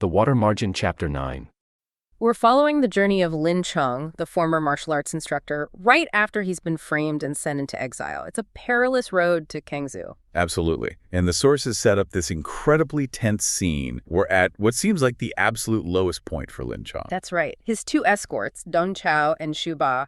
The Water Margin, Chapter 9. We're following the journey of Lin Chong, the former martial arts instructor, right after he's been framed and sent into exile. It's a perilous road to Kangzhou. Absolutely. And the sources set up this incredibly tense scene. We're at what seems like the absolute lowest point for Lin Chong. That's right. His two escorts, Dong Chao and Xu Ba,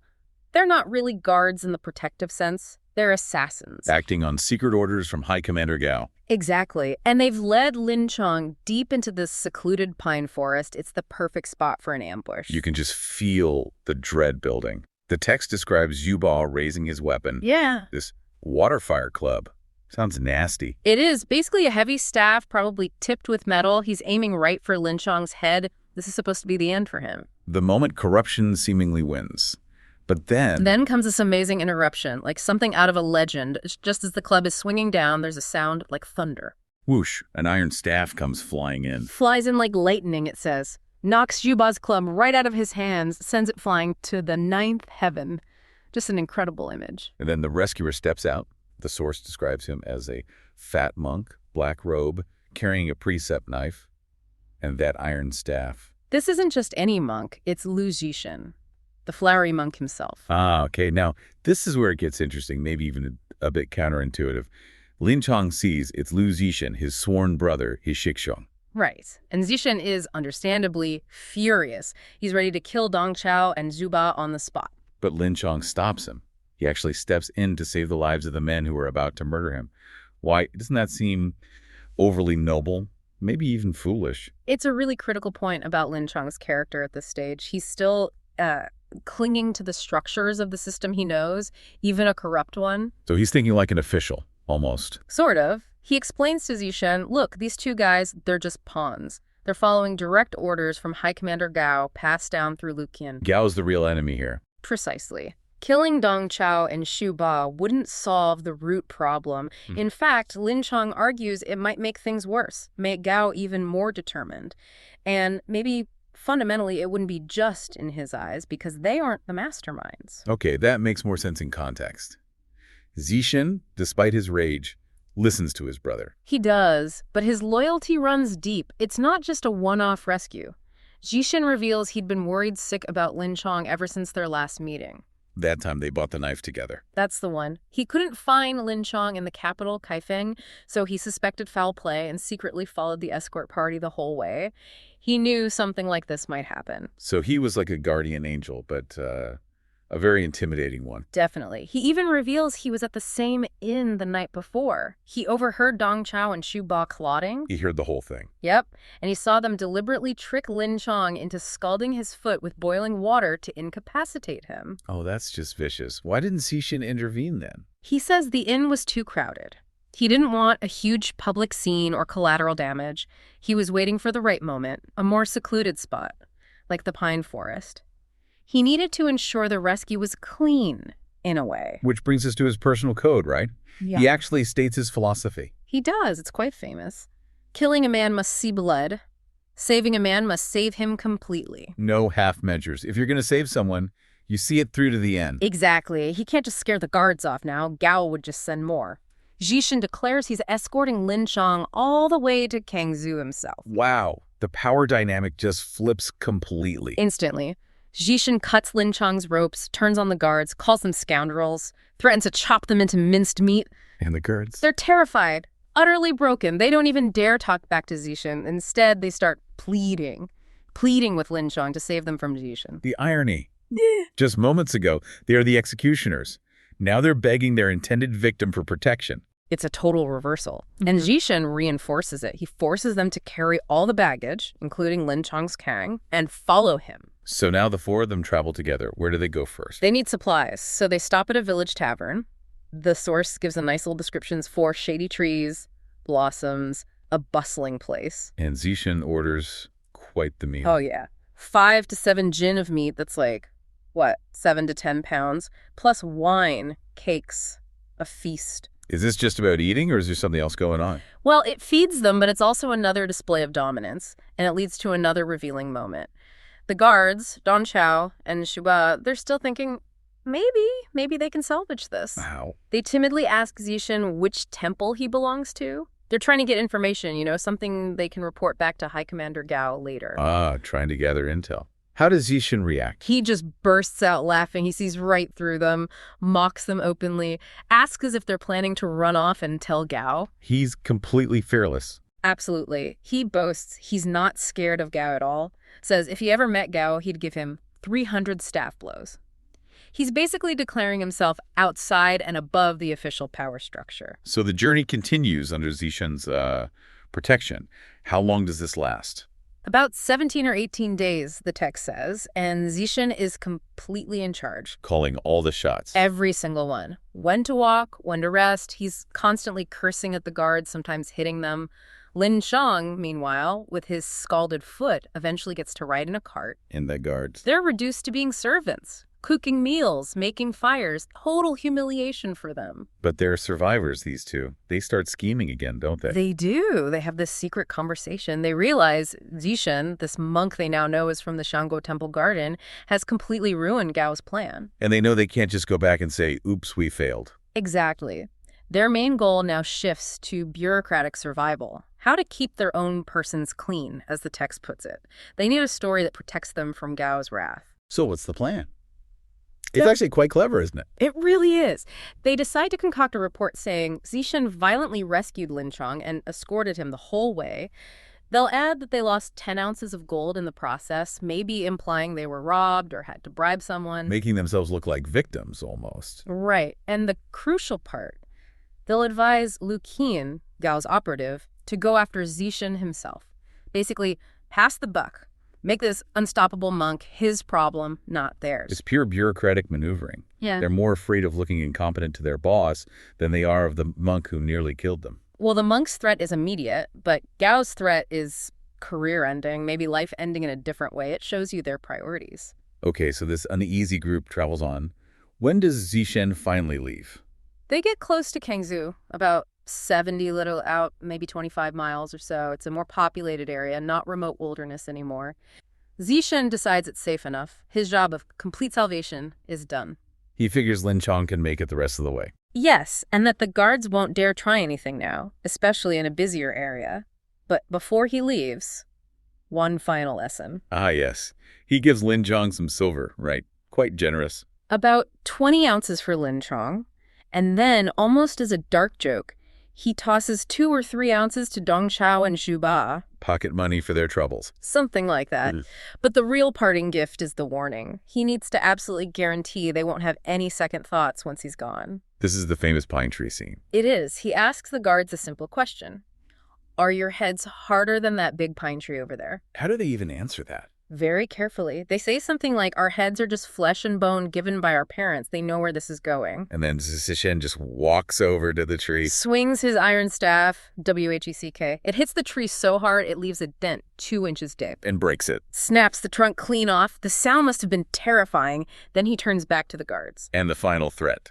they're not really guards in the protective sense. They're assassins. Acting on secret orders from High Commander Gao. Exactly. And they've led Lin Chong deep into this secluded pine forest. It's the perfect spot for an ambush. You can just feel the dread building. The text describes Xu Ba raising his weapon. Yeah. This water fire club. Sounds nasty. It is. Basically a heavy staff, probably tipped with metal. He's aiming right for Lin Chong's head. This is supposed to be the end for him. The moment corruption seemingly wins. But then comes this amazing interruption, like something out of a legend. Just as the club is swinging down, there's a sound like thunder. Whoosh, an iron staff comes flying in. Flies in like lightning, it says. Knocks Xu Ba's club right out of his hands, sends it flying to the ninth heaven. Just an incredible image. And then the rescuer steps out. The source describes him as a fat monk, black robe, carrying a precept knife, and that iron staff. This isn't just any monk, it's Lu Zhishen, the flowery monk himself. Ah, okay. Now, this is where it gets interesting, maybe even a bit counterintuitive. Lin Chong sees it's Lu Zhishen, his sworn brother, his Shikshong. Right. And Zhishen is understandably furious. He's ready to kill Dong Chao and Xu Ba on the spot. But Lin Chong stops him. He actually steps in to save the lives of the men who are about to murder him. Why? Doesn't that seem overly noble? Maybe even foolish. It's a really critical point about Lin Chong's character at this stage. He's still clinging to the structures of the system he knows, even a corrupt one. So he's thinking like an official, almost. Sort of. He explains to Zhishen, look, these two guys, they're just pawns. They're following direct orders from High Commander Gao, passed down through Lu Qian. Gao's the real enemy here. Precisely. Killing Dong Chao and Xu Ba wouldn't solve the root problem. In fact, Lin Chong argues it might make things worse, make Gao even more determined. And maybe fundamentally, it wouldn't be just in his eyes because they aren't the masterminds. Okay, that makes more sense in context. Zhishen, despite his rage, listens to his brother. He does, but his loyalty runs deep. It's not just a one-off rescue. Zhishen reveals he'd been worried sick about Lin Chong ever since their last meeting. That time they bought the knife together. That's the one. He couldn't find Lin Chong in the capital, Kaifeng, so he suspected foul play and secretly followed the escort party the whole way. He knew something like this might happen. So he was like a guardian angel, but a very intimidating one. Definitely. He even reveals he was at the same inn the night before. He overheard Dong Chao and Xu Ba clotting. He heard the whole thing. Yep. And he saw them deliberately trick Lin Chong into scalding his foot with boiling water to incapacitate him. Oh, that's just vicious. Why didn't Zhishen intervene then? He says the inn was too crowded. He didn't want a huge public scene or collateral damage. He was waiting for the right moment, a more secluded spot, like the pine forest. He needed to ensure the rescue was clean, in a way. Which brings us to his personal code, right? Yeah. He actually states his philosophy. He does. It's quite famous. Killing a man must see blood. Saving a man must save him completely. No half measures. If you're going to save someone, you see it through to the end. Exactly. He can't just scare the guards off now. Gao would just send more. Zhishen declares he's escorting Lin Chong all the way to Kangzhou himself. Wow. The power dynamic just flips completely. Instantly. Zhishen cuts Lin Chong's ropes, turns on the guards, calls them scoundrels, threatens to chop them into minced meat. And the guards? They're terrified, utterly broken. They don't even dare talk back to Zhishen. Instead, they start pleading with Lin Chong to save them from Zhishen. The irony. Just moments ago, they are the executioners. Now they're begging their intended victim for protection. It's a total reversal. And Zhishen reinforces it. He forces them to carry all the baggage, including Lin Chong's Kang, and follow him. So now the four of them travel together. Where do they go first? They need supplies, so they stop at a village tavern. The source gives a nice little descriptions for shady trees, blossoms, a bustling place. And Zhishen orders quite the meal. Oh, yeah. 5 to 7 jin of meat that's like, 7 to 10 pounds, plus wine, cakes, a feast. Is this just about eating, or is there something else going on? Well, it feeds them, but it's also another display of dominance, and it leads to another revealing moment. The guards, Dong Chao and Xu Ba, they're still thinking, maybe they can salvage this. Wow. They timidly ask Zhishen which temple he belongs to. They're trying to get information, something they can report back to High Commander Gao later. Trying to gather intel. How does Zhishen react? He just bursts out laughing. He sees right through them, mocks them openly, asks as if they're planning to run off and tell Gao. He's completely fearless. Absolutely. He boasts he's not scared of Gao at all. Says if he ever met Gao, he'd give him 300 staff blows. He's basically declaring himself outside and above the official power structure. So the journey continues under Zhishen's protection. How long does this last? About 17 or 18 days, the text says, and Zhishen is completely in charge. Calling all the shots. Every single one. When to walk, when to rest. He's constantly cursing at the guards, sometimes hitting them. Lin Chong, meanwhile, with his scalded foot, eventually gets to ride in a cart. And the guards. They're reduced to being servants, cooking meals, making fires. Total humiliation for them. But they're survivors, these two. They start scheming again, don't they? They do. They have this secret conversation. They realize Zhishen, this monk they now know is from the Shango Temple Garden, has completely ruined Gao's plan. And they know they can't just go back and say, oops, we failed. Exactly. Their main goal now shifts to bureaucratic survival. How to keep their own persons clean, as the text puts it. They need a story that protects them from Gao's wrath. So what's the plan? It's actually quite clever, isn't it? It really is. They decide to concoct a report saying Zhishen violently rescued Lin Chong and escorted him the whole way. They'll add that they lost 10 ounces of gold in the process, maybe implying they were robbed or had to bribe someone. Making themselves look like victims, almost. Right. And the crucial part, they'll advise Lu Qian, Gao's operative, to go after Zhishen himself. Basically, pass the buck. Make this unstoppable monk his problem, not theirs. It's pure bureaucratic maneuvering. Yeah. They're more afraid of looking incompetent to their boss than they are of the monk who nearly killed them. Well, the monk's threat is immediate, but Gao's threat is career-ending, maybe life-ending in a different way. It shows you their priorities. Okay, so this uneasy group travels on. When does Zhishen finally leave? They get close to Kangzhou, about 70 little out, maybe 25 miles or so. It's a more populated area, not remote wilderness anymore. Zhishen decides it's safe enough. His job of complete salvation is done. He figures Lin Chong can make it the rest of the way. Yes, and that the guards won't dare try anything now, especially in a busier area. But before he leaves, one final lesson. Ah, yes. He gives Lin Chong some silver, right? Quite generous. About 20 ounces for Lin Chong. And then, almost as a dark joke, he tosses 2 or 3 ounces to Dong Chao and Xu Ba. Pocket money for their troubles. Something like that. But the real parting gift is the warning. He needs to absolutely guarantee they won't have any second thoughts once he's gone. This is the famous pine tree scene. It is. He asks the guards a simple question. Are your heads harder than that big pine tree over there? How do they even answer that? Very carefully. They say something like, our heads are just flesh and bone given by our parents. They know where this is going. And then Zhishen just walks over to the tree. Swings his iron staff, W-H-E-C-K. It hits the tree so hard it leaves a dent 2 inches deep. And breaks it. Snaps the trunk clean off. The sound must have been terrifying. Then he turns back to the guards. And the final threat.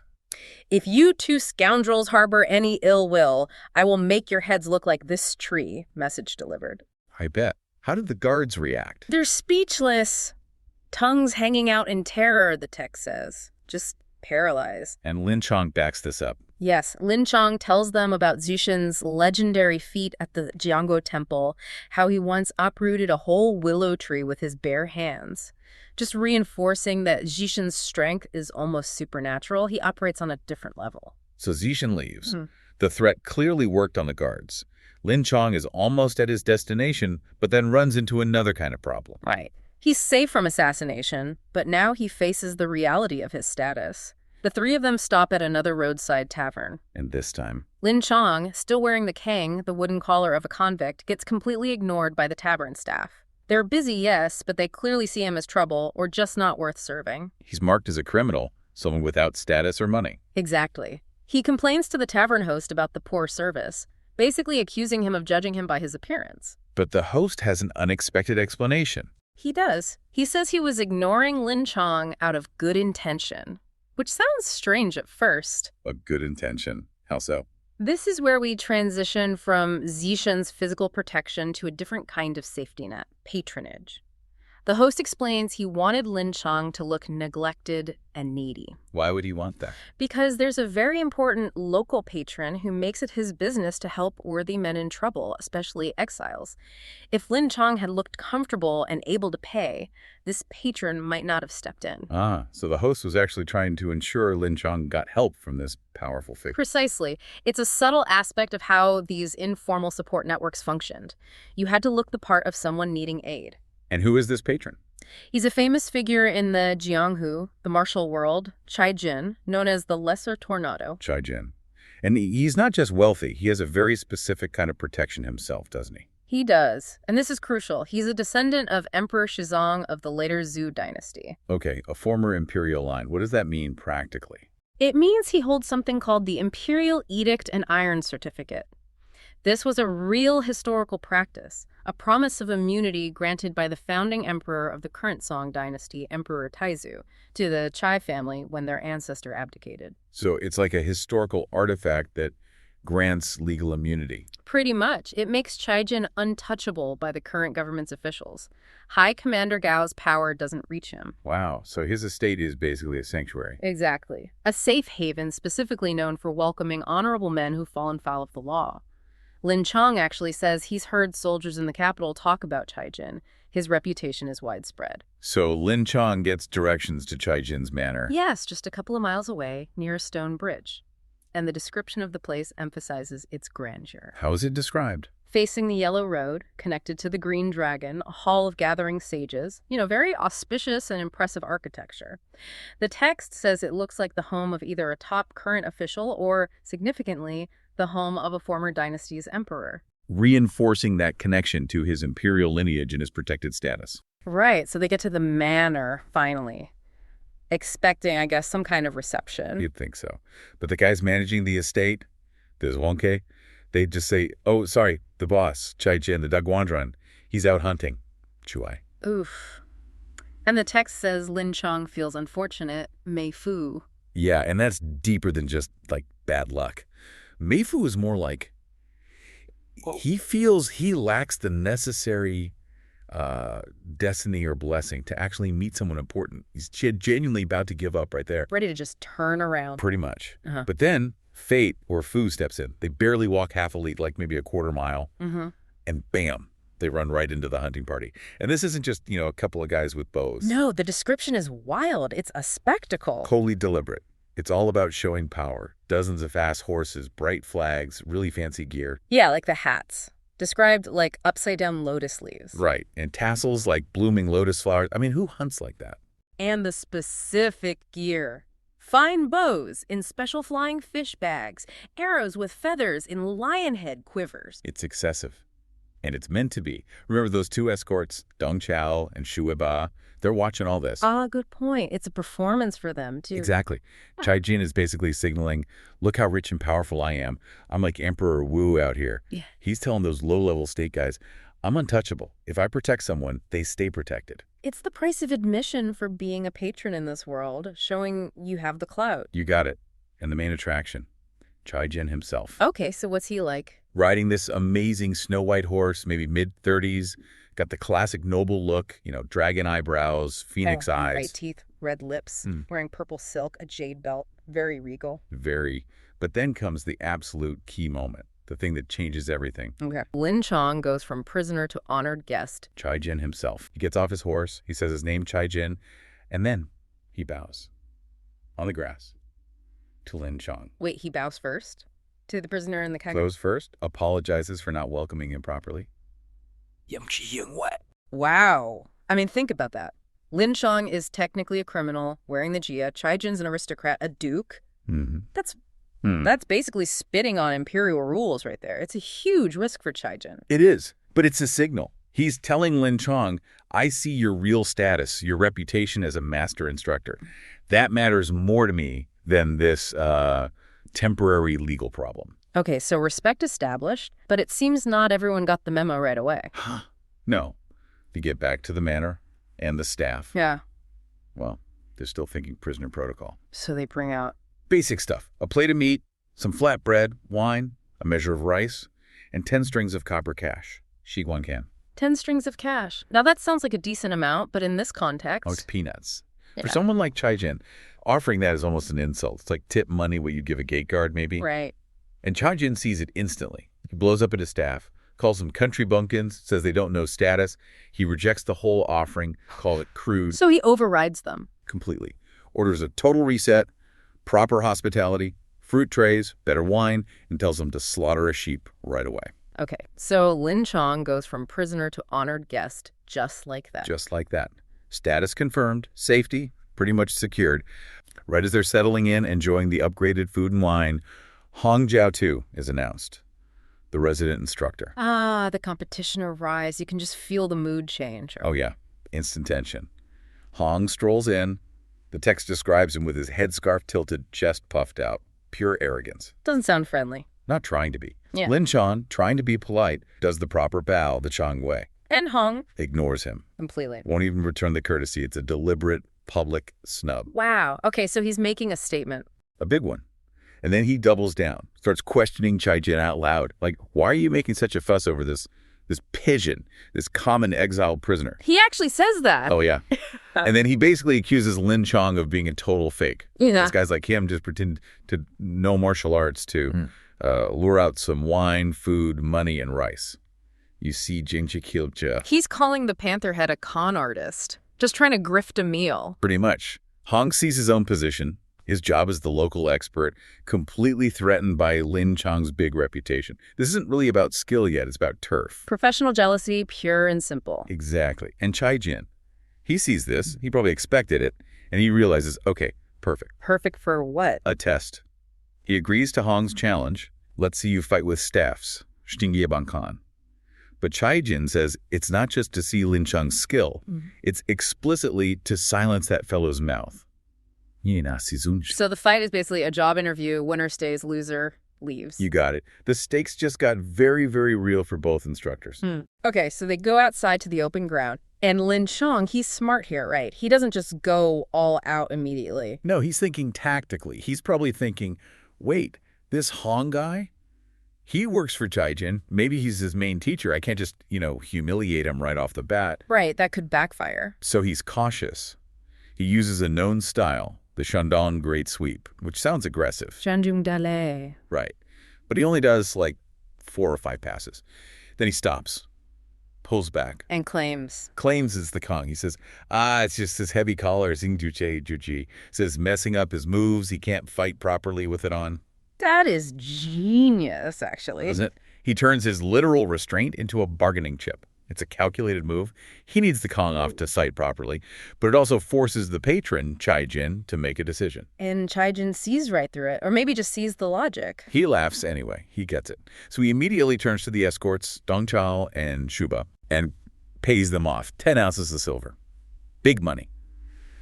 If you two scoundrels harbor any ill will, I will make your heads look like this tree, message delivered. I bet. How did the guards react? They're speechless. Tongues hanging out in terror, the text says. Just paralyzed. And Lin Chong backs this up. Yes, Lin Chong tells them about Zhishen's legendary feat at the Jianggo Temple, how he once uprooted a whole willow tree with his bare hands. Just reinforcing that Zhishen's strength is almost supernatural. He operates on a different level. So Zhishen leaves. The threat clearly worked on the guards. Lin Chong is almost at his destination, but then runs into another kind of problem. Right. He's safe from assassination, but now he faces the reality of his status. The three of them stop at another roadside tavern. And this time, Lin Chong, still wearing the kang, the wooden collar of a convict, gets completely ignored by the tavern staff. They're busy, yes, but they clearly see him as trouble or just not worth serving. he's marked as a criminal, someone without status or money. Exactly. He complains to the tavern host about the poor service, basically accusing him of judging him by his appearance. But the host has an unexpected explanation. He does. He says he was ignoring Lin Chong out of good intention, which sounds strange at first. A good intention. How so? This is where we transition from Zhishen's physical protection to a different kind of safety net, patronage. The host explains he wanted Lin Chong to look neglected and needy. Why would he want that? Because there's a very important local patron who makes it his business to help worthy men in trouble, especially exiles. If Lin Chong had looked comfortable and able to pay, this patron might not have stepped in. Ah, so the host was actually trying to ensure Lin Chong got help from this powerful figure. Precisely. It's a subtle aspect of how these informal support networks functioned. You had to look the part of someone needing aid. And who is this patron? He's a famous figure in the Jianghu, the martial world, Chai Jin, known as the Lesser Tornado. Chai Jin. And he's not just wealthy, he has a very specific kind of protection himself, doesn't he? He does. And this is crucial. He's a descendant of Emperor Shizong of the later Zhou dynasty. Okay, a former imperial line. What does that mean practically? It means he holds something called the Imperial Edict and Iron Certificate. This was a real historical practice, a promise of immunity granted by the founding emperor of the current Song dynasty, Emperor Taizu, to the Chai family when their ancestor abdicated. So it's like a historical artifact that grants legal immunity. Pretty much. It makes Chai Jin untouchable by the current government's officials. High Commander Gao's power doesn't reach him. Wow, so his estate is basically a sanctuary. Exactly. A safe haven specifically known for welcoming honorable men who've fallen foul of the law. Lin Chong actually says he's heard soldiers in the capital talk about Chai Jin. His reputation is widespread. So Lin Chong gets directions to Chai Jin's manor. Yes, just a couple of miles away, near a stone bridge. And the description of the place emphasizes its grandeur. How is it described? Facing the yellow road, connected to the Green Dragon, a hall of gathering sages, very auspicious and impressive architecture. The text says it looks like the home of either a top current official or, significantly, the home of a former dynasty's emperor. Reinforcing that connection to his imperial lineage and his protected status. Right, so they get to the manor, finally. Expecting, I guess, some kind of reception. You'd think so. But the guys managing the estate, the Zhuangke, they just say, oh, sorry, the boss, Chai Jin, the Daguandran, he's out hunting. Chuai. Oof. And the text says Lin Chong feels unfortunate, Mei Fu. Yeah, and that's deeper than just, like, bad luck. Mei Fu is more like he feels he lacks the necessary destiny or blessing to actually meet someone important. He's genuinely about to give up right there. Ready to just turn around. Pretty much. But then fate or Fu steps in. They barely walk half a league, like maybe a quarter mile, and bam, they run right into the hunting party. And this isn't just, a couple of guys with bows. No, the description is wild. It's a spectacle. Wholly deliberate. It's all about showing power. Dozens of fast horses, bright flags, really fancy gear. Yeah, like the hats. Described like upside-down lotus leaves. Right, and tassels like blooming lotus flowers. I mean, who hunts like that? And the specific gear. Fine bows in special flying fish bags, arrows with feathers in lion head quivers. It's excessive. And it's meant to be. Remember those two escorts, Dong Chao and Shu Weiba? They're watching all this. Ah, good point. It's a performance for them, too. Exactly. Chai Jin is basically signaling, look how rich and powerful I am. I'm like Emperor Wu out here. Yeah. He's telling those low-level state guys, I'm untouchable. If I protect someone, they stay protected. It's the price of admission for being a patron in this world, showing you have the clout. You got it. And the main attraction, Chai Jin himself. Okay, so what's he like? Riding this amazing snow-white horse, maybe mid-30s, got the classic noble look, dragon eyebrows, phoenix eyes. White teeth, red lips, wearing purple silk, a jade belt, very regal. Very. But then comes the absolute key moment, the thing that changes everything. Okay. Lin Chong goes from prisoner to honored guest. Chai Jin himself. He gets off his horse, he says his name, Chai Jin, and then he bows on the grass to Lin Chong. Wait, he bows first? To the prisoner in the keg? Goes first, apologizes for not welcoming him properly. Wow. I mean, think about that. Lin Chong is technically a criminal, wearing the jia. Chai Jin's an aristocrat, a duke. That's basically spitting on imperial rules right there. It's a huge risk for Chai Jin. It is, but it's a signal. He's telling Lin Chong, I see your real status, your reputation as a master instructor. That matters more to me than this temporary legal problem. Okay, so respect established, but it seems not everyone got the memo right away. No. You get back to the manor and the staff. Yeah. Well, they're still thinking prisoner protocol. So they bring out basic stuff. A plate of meat, some flat bread, wine, a measure of rice, and 10 strings of copper cash. Shiguan can. 10 strings of cash. Now that sounds like a decent amount, but in this context... Oh, it's peanuts. Yeah. For someone like Chai Jin, offering that is almost an insult. It's like tip money what you'd give a gate guard, maybe. Right. And Chai Jin sees it instantly. He blows up at his staff, calls them country bumpkins, says they don't know status. He rejects the whole offering, call it crude. So he overrides them. Completely. Orders a total reset, proper hospitality, fruit trays, better wine, and tells them to slaughter a sheep right away. Okay, so Lin Chong goes from prisoner to honored guest just like that. Just like that. Status confirmed, safety pretty much secured. Right as they're settling in, enjoying the upgraded food and wine, Hong Jiao-tu is announced, the resident instructor. Ah, the competition arise. You can just feel the mood change. Oh, yeah. Instant tension. Hong strolls in. The text describes him with his headscarf tilted, chest puffed out. Pure arrogance. Doesn't sound friendly. Not trying to be. Yeah. Lin Chong, trying to be polite, does the proper bow the Chong way. And Hong. Ignores him. Completely. Won't even return the courtesy. It's a deliberate public snub. Wow. Okay, so he's making a statement. A big one. And then he doubles down, starts questioning Chai Jin out loud. Like, why are you making such a fuss over this pigeon, this common exiled prisoner? He actually says that. Oh, yeah. And then he basically accuses Lin Chong of being a total fake. Yeah. This guy's like him just pretend to know martial arts to lure out some wine, food, money, and rice. You see Jinchi Kilja. He's calling the Pantherhead a con artist, just trying to grift a meal. Pretty much. Hong sees his own position, his job as the local expert, completely threatened by Lin Chong's big reputation. This isn't really about skill yet, it's about turf. Professional jealousy, pure and simple. Exactly. And Chai Jin, he sees this, he probably expected it, and he realizes, okay, perfect. Perfect for what? A test. He agrees to Hong's challenge. Let's see you fight with staffs. Stingye Bankan. But Chai Jin says it's not just to see Lin Chong's skill. It's explicitly to silence that fellow's mouth. So the fight is basically a job interview. Winner stays, loser leaves. You got it. The stakes just got very, very real for both instructors. Okay, so they go outside to the open ground. And Lin Chong, he's smart here, right? He doesn't just go all out immediately. No, he's thinking tactically. He's probably thinking, wait, this Hong guy? He works for Chai Jin. Maybe he's his main teacher. I can't just, humiliate him right off the bat. Right, that could backfire. So he's cautious. He uses a known style, the Shandong Great Sweep, which sounds aggressive. Shanjung Dale. Right. But he only does, 4 or 5 passes. Then he stops, pulls back. And claims. Claims it's the Kong. He says, it's just this heavy collar, Xingjuche Juji. Says messing up his moves. He can't fight properly with it on. That is genius, actually. Isn't it? He turns his literal restraint into a bargaining chip. It's a calculated move. He needs the Kong off to sight properly, but it also forces the patron, Chai Jin, to make a decision. And Chai Jin sees right through it, or maybe just sees the logic. He laughs anyway. He gets it. So he immediately turns to the escorts, Dong Chao and Shuba, and pays them off 10 ounces of silver. Big money.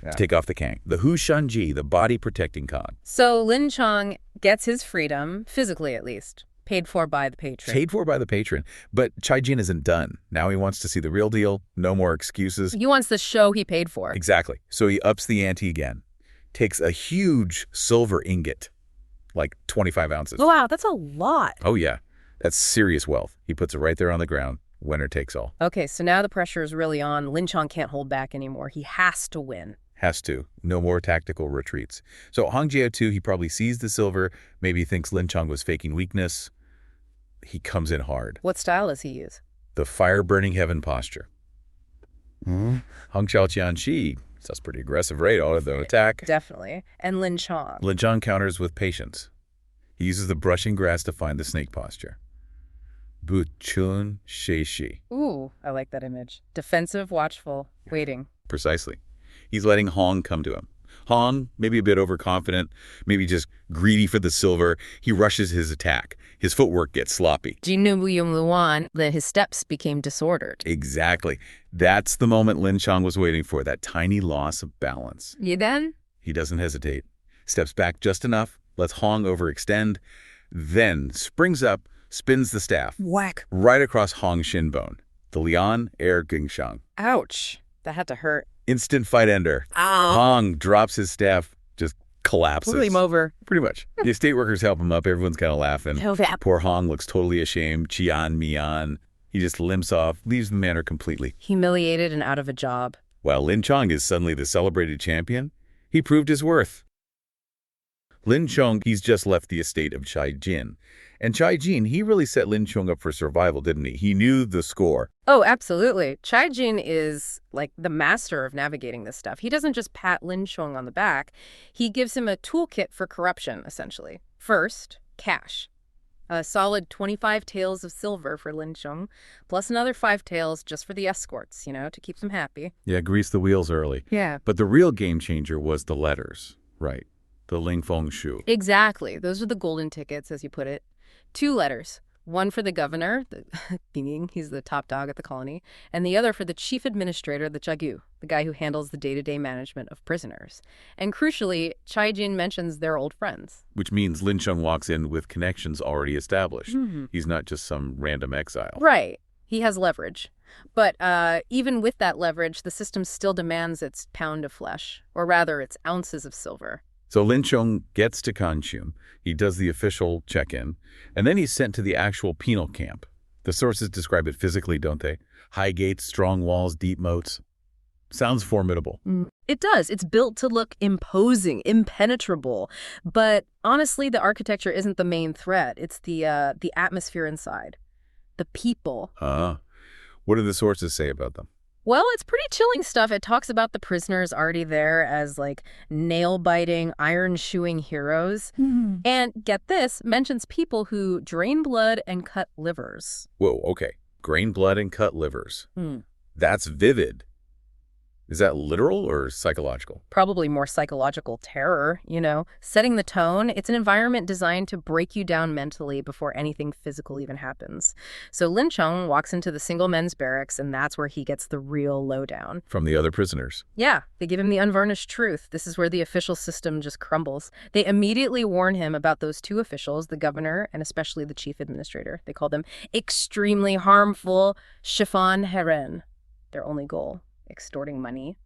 To take off the Kang. The Hu Shanji, the body-protecting Kong. So Lin Chong gets his freedom, physically at least, paid for by the patron. Paid for by the patron. But Chai Jin isn't done. Now he wants to see the real deal. No more excuses. He wants the show he paid for. Exactly. So he ups the ante again. Takes a huge silver ingot, 25 ounces. Oh, wow, that's a lot. Oh, yeah. That's serious wealth. He puts it right there on the ground. Winner takes all. Okay, so now the pressure is really on. Lin Chong can't hold back anymore. He has to win. Has to. No more tactical retreats. So Hong Jiao-tu, he probably sees the silver, maybe thinks Lin Chong was faking weakness. He comes in hard. What style does he use? The fire-burning heaven posture. Hong Xiaoqian-shi, that's pretty aggressive, right? All of the attack. Definitely. And Lin Chong. Lin Chong counters with patience. He uses the brushing grass to find the snake posture. Bu chun she shi. Ooh, I like that image. Defensive, watchful, waiting. Precisely. He's letting Hong come to him. Hong, maybe a bit overconfident, maybe just greedy for the silver. He rushes his attack. His footwork gets sloppy. Then his steps became disordered. Exactly. That's the moment Lin Chong was waiting for, that tiny loss of balance. Then? He doesn't hesitate. Steps back just enough, lets Hong overextend, then springs up, spins the staff. Whack. Right across Hong's shin bone. The Lian Air Gingshang. Ouch. That had to hurt. Instant fight ender. Ow. Hong drops his staff, just collapses. Put him over. Pretty much. The estate workers help him up. Everyone's kind of laughing. Poor Hong looks totally ashamed. Qian, Mian. He just limps off, leaves the manor completely. Humiliated and out of a job. While Lin Chong is suddenly the celebrated champion, he proved his worth. Lin Chong, he's just left the estate of Chai Jin. And Chai Jin, he really set Lin Chong up for survival, didn't he? He knew the score. Oh, absolutely. Chai Jin is like the master of navigating this stuff. He doesn't just pat Lin Chong on the back. He gives him a toolkit for corruption, essentially. First, cash. A solid 25 taels of silver for Lin Chong, plus another 5 taels just for the escorts, to keep them happy. Yeah, grease the wheels early. Yeah. But the real game changer was the letters. Right. The Ling Feng Shu. Exactly. Those are the golden tickets, as you put it. 2 letters. One for the governor, meaning he's the top dog at the colony, and the other for the chief administrator, the Jagu, the guy who handles the day-to-day management of prisoners. And crucially, Chai Jin mentions they're old friends. Which means Lin Chong walks in with connections already established. Mm-hmm. He's not just some random exile. Right. He has leverage. But even with that leverage, the system still demands its pound of flesh, or rather its ounces of silver. So Lin Chong gets to Kanchum, he does the official check-in, and then he's sent to the actual penal camp. The sources describe it physically, don't they? High gates, strong walls, deep moats. Sounds formidable. It does. It's built to look imposing, impenetrable. But honestly, the architecture isn't the main threat. It's the atmosphere inside. The people. What do the sources say about them? Well, it's pretty chilling stuff. It talks about the prisoners already there as like nail-biting, iron-shoeing heroes. Mm-hmm. And get this, mentions people who drain blood and cut livers. Whoa, okay. Drain blood and cut livers. That's vivid. Is that literal or psychological? Probably more psychological terror, Setting the tone, it's an environment designed to break you down mentally before anything physical even happens. So Lin Chong walks into the single men's barracks, and that's where he gets the real lowdown. From the other prisoners? Yeah, they give him the unvarnished truth. This is where the official system just crumbles. They immediately warn him about those 2 officials, the governor and especially the chief administrator. They call them extremely harmful chiffon heren, their only goal. Extorting money.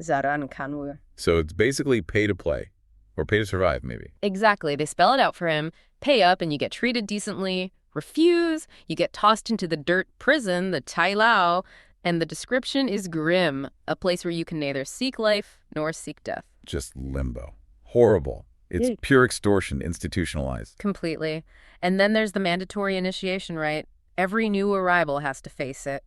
Zaran Kanwu. So it's basically pay to play. Or pay to survive, maybe. Exactly. They spell it out for him. Pay up and you get treated decently. Refuse, you get tossed into the dirt prison, the Tai Lao. And the description is grim. A place where you can neither seek life nor seek death. Just limbo. Horrible. It's pure extortion, institutionalized. Completely. And then there's the mandatory initiation rite. Every new arrival has to face it.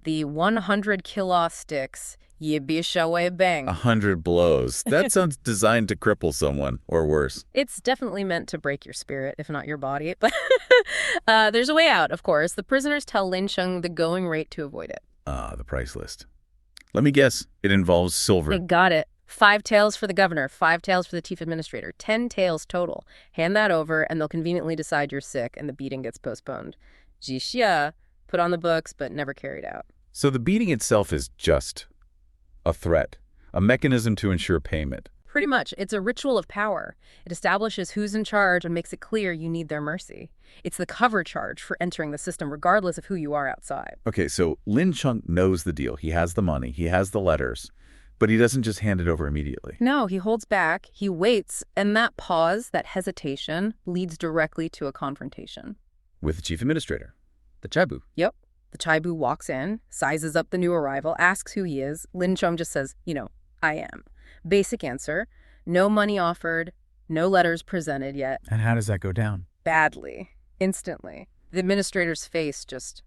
The 100 kill-off sticks, yibishawe bang. 100 blows. That sounds designed to cripple someone, or worse. It's definitely meant to break your spirit, if not your body. But there's a way out, of course. The prisoners tell Lin Chong the going rate to avoid it. The price list. Let me guess. It involves silver. They got it. 5 taels for the governor, 5 taels for the chief administrator, 10 taels total. Hand that over, and they'll conveniently decide you're sick, and the beating gets postponed. Jixia, put on the books, but never carried out. So the beating itself is just a threat, a mechanism to ensure payment. Pretty much. It's a ritual of power. It establishes who's in charge and makes it clear you need their mercy. It's the cover charge for entering the system, regardless of who you are outside. Okay, so Lin Chong knows the deal. He has the money. He has the letters. But he doesn't just hand it over immediately. No, he holds back. He waits. And that pause, that hesitation, leads directly to a confrontation. With the chief administrator, the Chaibu. Yep. The Chaibu walks in, sizes up the new arrival, asks who he is. Lin Chong just says, I am. Basic answer, no money offered, no letters presented yet. And how does that go down? Badly. Instantly. The administrator's face just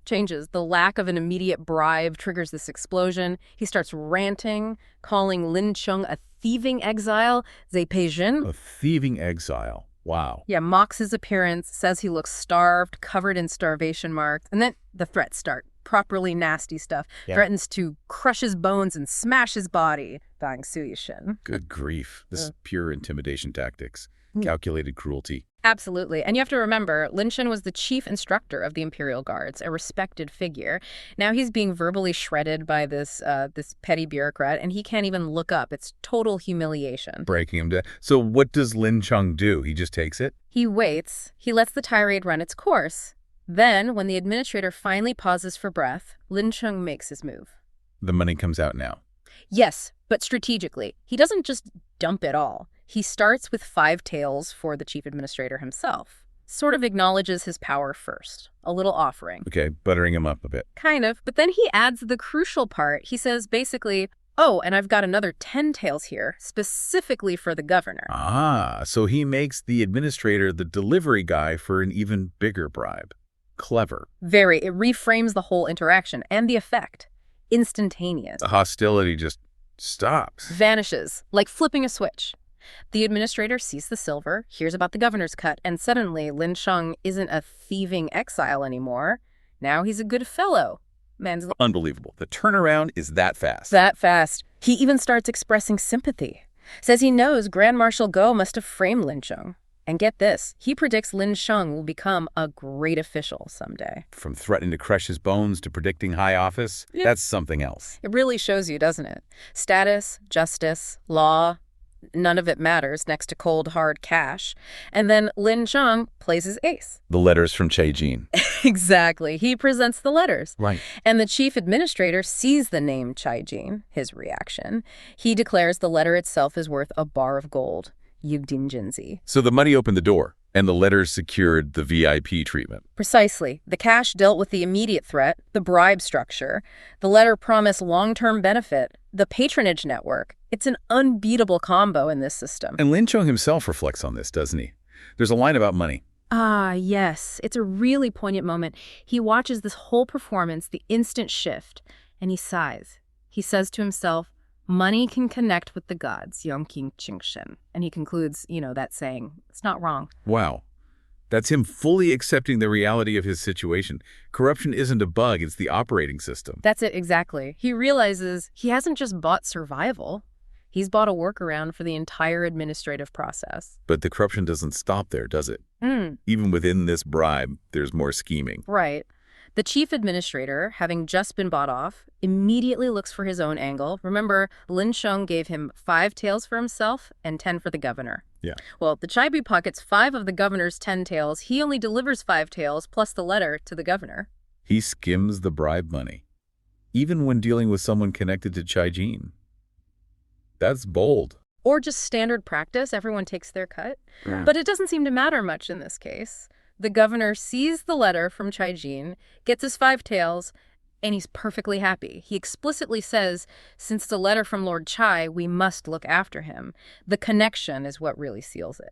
changes. The lack of an immediate bribe triggers this explosion. He starts ranting, calling Lin Chong a thieving exile, A thieving exile. Wow. Yeah, mocks his appearance, says he looks starved, covered in starvation marks. And then the threats start. Properly nasty stuff. Yeah. Threatens to crush his bones and smash his body. Dying Zhishen. Good grief. This is pure intimidation tactics. Calculated cruelty. Absolutely. And you have to remember, Lin Chong was the chief instructor of the Imperial Guards, a respected figure. Now he's being verbally shredded by this petty bureaucrat, and he can't even look up. It's total humiliation. Breaking him down. So what does Lin Chong do? He just takes it? He waits. He lets the tirade run its course. Then, when the administrator finally pauses for breath, Lin Chong makes his move. The money comes out now. Yes, but strategically. He doesn't just dump it all. He starts with 5 taels for the chief administrator himself. sort of acknowledges his power first. A little offering. Okay, buttering him up a bit. Kind of. But then he adds the crucial part. He says basically, oh, and I've got another 10 taels here, specifically for the governor. Ah, so he makes the administrator the delivery guy for an even bigger bribe. Clever. Very. It reframes the whole interaction and the effect. Instantaneous. The hostility just stops. Vanishes, like flipping a switch. The administrator sees the silver, hears about the governor's cut, and suddenly Lin Chong isn't a thieving exile anymore. Now he's a good fellow. Man's Unbelievable. The turnaround is that fast. that fast. He even starts expressing sympathy. Says he knows Grand Marshal Go must have framed Lin Chong. And get this, he predicts Lin Chong will become a great official someday. From threatening to crush his bones to predicting high office, that's something else. It really shows you, doesn't it? Status, justice, law, none of it matters next to cold, hard cash. And then Lin Chong plays his ace. The letters from Chai-jin. Exactly. He presents the letters. Right. And the chief administrator sees the name Chai-jin, his reaction. He declares the letter itself is worth a bar of gold. Yugdinjinzi. So the money opened the door, and the letters secured the VIP treatment. Precisely. The cash dealt with the immediate threat, the bribe structure. The letter promised long-term benefit, the patronage network. It's an unbeatable combo in this system. And Lin Chong himself reflects on this, doesn't he? There's a line about money. Ah, yes. It's a really poignant moment. He watches this whole performance, the instant shift, and he sighs. He says to himself, money can connect with the gods, Yongqing Qingshen. And he concludes, that saying, it's not wrong. Wow. That's him fully accepting the reality of his situation. Corruption isn't a bug, it's the operating system. That's it, exactly. He realizes he hasn't just bought survival. He's bought a workaround for the entire administrative process. But the corruption doesn't stop there, does it? Even within this bribe, there's more scheming. Right. The chief administrator, having just been bought off, immediately looks for his own angle. Remember, Lin Chong gave him 5 taels for himself and 10 for the governor. Yeah. Well, the Chaibi pockets 5 of the governor's 10 taels. He only delivers 5 taels plus the letter to the governor. He skims the bribe money, even when dealing with someone connected to Chai-jin. That's bold. Or just standard practice, everyone takes their cut. Yeah. But it doesn't seem to matter much in this case. The governor sees the letter from Chai-jin, gets his 5 taels, and he's perfectly happy. He explicitly says, since the letter from Lord Chai, we must look after him. The connection is what really seals it.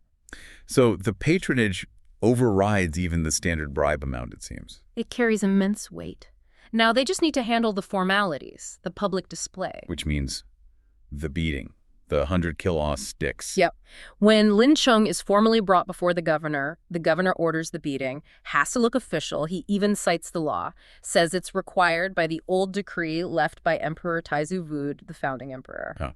So the patronage overrides even the standard bribe amount, it seems. It carries immense weight. Now they just need to handle the formalities, the public display. Which means the beating. The 100 kilos sticks. Yep. When Lin Chong is formally brought before the governor orders the beating, has to look official. He even cites the law, says it's required by the old decree left by Emperor Taizu Vud, the founding emperor. Oh.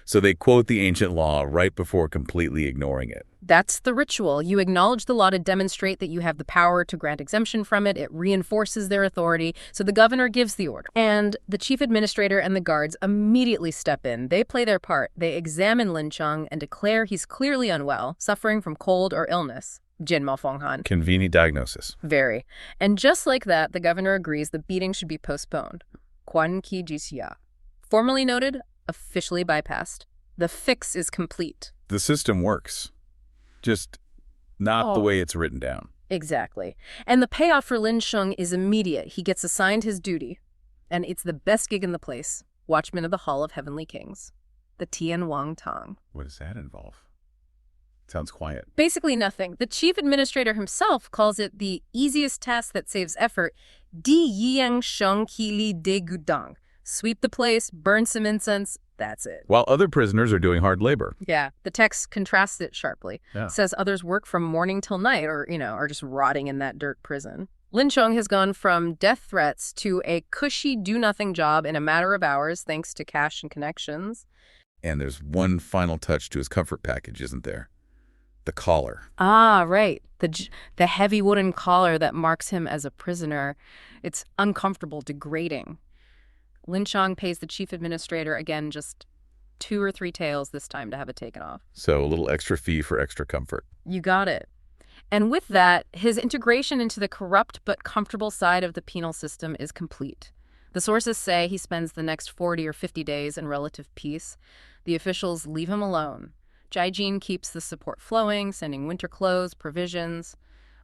So they quote the ancient law right before completely ignoring it. That's the ritual. You acknowledge the law to demonstrate that you have the power to grant exemption from it. It reinforces their authority. So the governor gives the order. And the chief administrator and the guards immediately step in. They play their part. They examine Lin Chong and declare he's clearly unwell, suffering from cold or illness. Jin Maofenghan. Convenient diagnosis. Very. And just like that, the governor agrees the beating should be postponed. Quan Ki Jixia. Formally noted, officially bypassed. The fix is complete. The system works. Just not the way it's written down. Exactly. And the payoff for Lin Chong is immediate. He gets assigned his duty. And it's the best gig in the place. Watchman of the Hall of Heavenly Kings. The Tian Wang Tang. What does that involve? Sounds quiet. Basically nothing. The chief administrator himself calls it the easiest task that saves effort. Di Yang Sheng Ki Li De Gudang. Sweep the place, burn some incense, that's it. While other prisoners are doing hard labor. Yeah, the text contrasts it sharply. Yeah. Says others work from morning till night or, are just rotting in that dirt prison. Lin Chong has gone from death threats to a cushy do-nothing job in a matter of hours thanks to cash and connections. And there's one final touch to his comfort package, isn't there? The collar. Ah, right. The heavy wooden collar that marks him as a prisoner. It's uncomfortable, degrading. Lin Chong pays the chief administrator, again, just 2 or 3 taels this time to have it taken off. So a little extra fee for extra comfort. You got it. And with that, his integration into the corrupt but comfortable side of the penal system is complete. The sources say he spends the next 40 or 50 days in relative peace. The officials leave him alone. Chai-jin keeps the support flowing, sending winter clothes, provisions.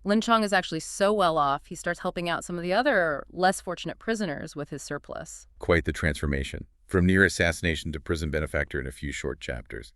Lin Chong is actually so well off, he starts helping out some of the other less fortunate prisoners with his surplus. Quite the transformation, from near assassination to prison benefactor in a few short chapters.